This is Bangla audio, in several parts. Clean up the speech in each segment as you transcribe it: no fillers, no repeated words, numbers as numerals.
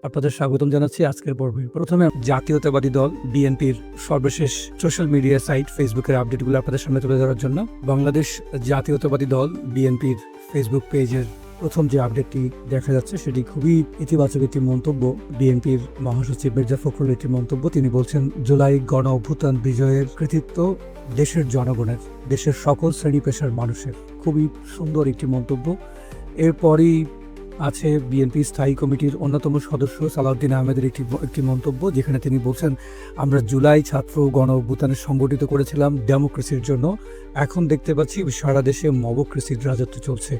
আপনাদের স্বাগতম জানাচ্ছি আজকের পর্বে। প্রথমে জাতীয়তাবাদী দল বিএনপির সর্বশেষ সোশ্যাল মিডিয়া সাইট ফেসবুকের আপডেটগুলো আপনাদের সামনে তুলে ধরার জন্য বাংলাদেশ জাতীয়তাবাদী দল বিএনপির ফেসবুক পেজের প্রথম যে আপডেটটি দেখা যাচ্ছে সেটি খুবই ইতিবাচক একটি মন্তব্য। বিএনপির মহাসচিব মির্জা ফখরুলের একটি মন্তব্য। তিনি বলছেন, জুলাই গণ অভ্যুত্থান বিজয়ের কৃতিত্ব দেশের জনগণের, দেশের সকল শ্রেণী পেশার মানুষের। খুবই সুন্দর একটি মন্তব্য। এরপরই আছে বিএনপি স্থায়ী কমিটির অন্যতম সদস্য সালাউদ্দিন আহমেদের একটি মন্তব্য, যেখানে তিনি বলছেন, আমরা জুলাই ছাত্র গণ অভ্যুত্থানে সংগঠিত করেছিলাম ডেমোক্রেসির জন্য, এখন দেখতে পাচ্ছি সারা দেশে মবক্রেসির রাজত্ব চলছে।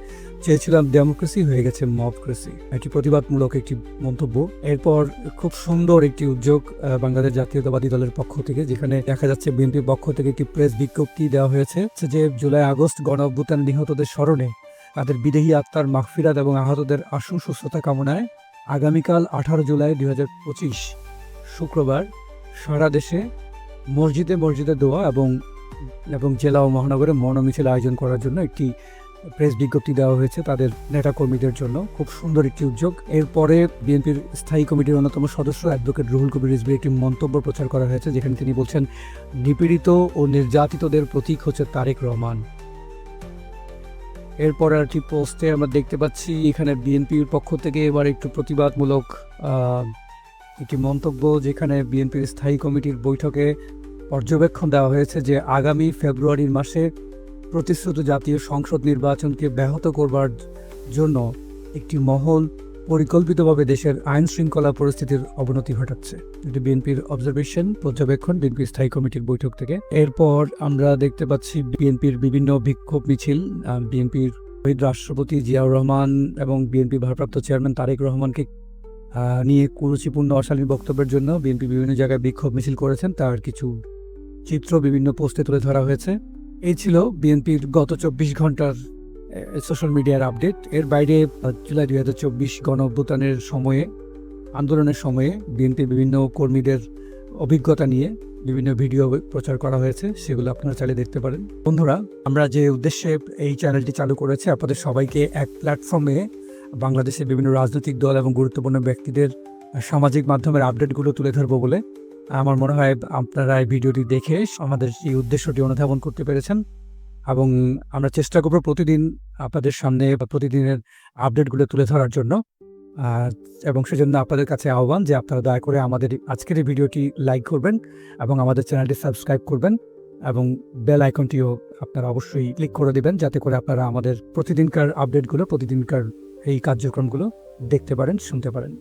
চেয়েছিলাম ডেমোক্রেসি, হয়ে গেছে মবক্রেসি। একটি প্রতিবাদমূলক একটি মন্তব্য। এরপর খুব সুন্দর একটি উদ্যোগ বাংলাদেশ জাতীয়তাবাদী দলের পক্ষ থেকে, যেখানে দেখা যাচ্ছে বিএনপির পক্ষ থেকে একটি প্রেস বিজ্ঞপ্তি দেওয়া হয়েছে যে জুলাই আগস্ট গণ অভ্যুত্থান নিহতদের স্মরণে তাদের বিদেহী আত্মার মাগফিরাত এবং আহতদের আশু সুস্থতা কামনায় আগামীকাল 18 জুলাই 2025 শুক্রবার সারা দেশে মসজিদে মসজিদে দোয়া এবং জেলা ও মহানগরে মৌন মিছিল আয়োজন করার জন্য একটি প্রেস বিজ্ঞপ্তি দেওয়া হয়েছে তাদের নেতাকর্মীদের জন্য। খুব সুন্দর একটি উদ্যোগ। এরপরে বিএনপির স্থায়ী কমিটির অন্যতম সদস্য অ্যাডভোকেট রুহুল কবির রিজভির একটি মন্তব্য প্রচার করা হয়েছে, যেখানে তিনি বলছেন, নিপীড়িত ও নির্যাতিতদের প্রতীক হচ্ছে তারেক রহমান। এরপর একটি পোস্টে আমরা দেখতে পাচ্ছি এখানে বিএনপির পক্ষ থেকে এবার একটু প্রতিবাদমূলক একটি মন্তব্য, যেখানে বিএনপির স্থায়ী কমিটির বৈঠকে পর্যবেক্ষণ দেওয়া হয়েছে যে আগামী ফেব্রুয়ারির মাসে প্রতিশ্রুত জাতীয় সংসদ নির্বাচনকে ব্যাহত করবার জন্য একটি মহল পরিকল্পিতভাবে দেশের আইন শৃঙ্খলা পরিস্থিতির অবনতি ঘটাচ্ছে। এটি বিএনপির অবজারভেশন, পর্যবেক্ষণ বিএনপির স্থায়ী কমিটির বৈঠক থেকে। এরপর আমরা দেখতে পাচ্ছি বিএনপির বিভিন্ন বিক্ষোভ মিছিল। বিএনপির শহীদ রাষ্ট্রপতি জিয়াউর রহমান এবং বিএনপি ভারপ্রাপ্ত চেয়ারম্যান তারেক রহমানকে নিয়ে কুরুচিপূর্ণ অশালীন বক্তব্যের জন্য বিএনপি বিভিন্ন জায়গায় বিক্ষোভ মিছিল করেছেন, তার কিছু চিত্র বিভিন্ন পোস্টে তুলে ধরা হয়েছে। এই ছিল বিএনপির গত 24 ঘন্টার সোশ্যাল মিডিয়ার আপডেট। এর বাইরে জুলাই 2024 গণ অভ্যুত্থানের সময়ে, আন্দোলনের সময়ে বিএনপির বিভিন্ন কর্মীদের অভিজ্ঞতা নিয়ে বিভিন্ন ভিডিও প্রচার করা হয়েছে, সেগুলো আপনারা চাইলে দেখতে পারেন। বন্ধুরা, আমরা যে উদ্দেশ্যে এই চ্যানেলটি চালু করেছি, আপনাদের সবাইকে এক প্ল্যাটফর্মে বাংলাদেশের বিভিন্ন রাজনৈতিক দল এবং গুরুত্বপূর্ণ ব্যক্তিদের সামাজিক মাধ্যমের আপডেটগুলো তুলে ধরবো বলে আমার মনে হয় আপনারা এই ভিডিওটি দেখে আমাদের এই উদ্দেশ্যটি অনুধাবন করতে পেরেছেন। এবং আমরা চেষ্টা করব প্রতিদিন আপনাদের সামনে বা প্রতিদিনের আপডেটগুলো তুলে ধরার জন্য। এবং সেজন্য আপনাদের কাছে আহ্বান যে আপনারা দয়া করে আমাদের আজকের এই ভিডিওটি লাইক করবেন এবং আমাদের চ্যানেলটি সাবস্ক্রাইব করবেন এবং বেল আইকনটিও আপনারা অবশ্যই ক্লিক করে দেবেন, যাতে করে আপনারা আমাদের প্রতিদিনকার আপডেটগুলো, প্রতিদিনকার এই কার্যক্রমগুলো দেখতে পারেন, শুনতে পারেন।